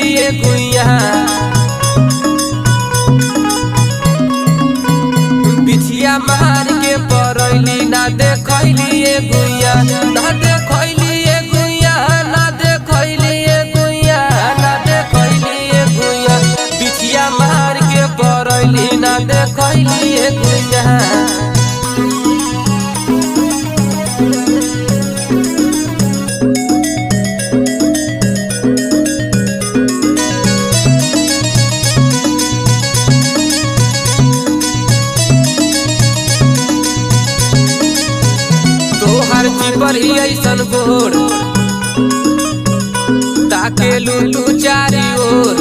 देखैलिए गुइया बिछिया मार के परैली ना देखैलिए गुइया ना देखैलिए गुइया ना देखैलिए गुइया ना देखैलिए गुइया बिछिया मार के परैली ना देखैलिए गुइया। तोहर चिपर ही ऐसन गोर ताके लू चारी ओर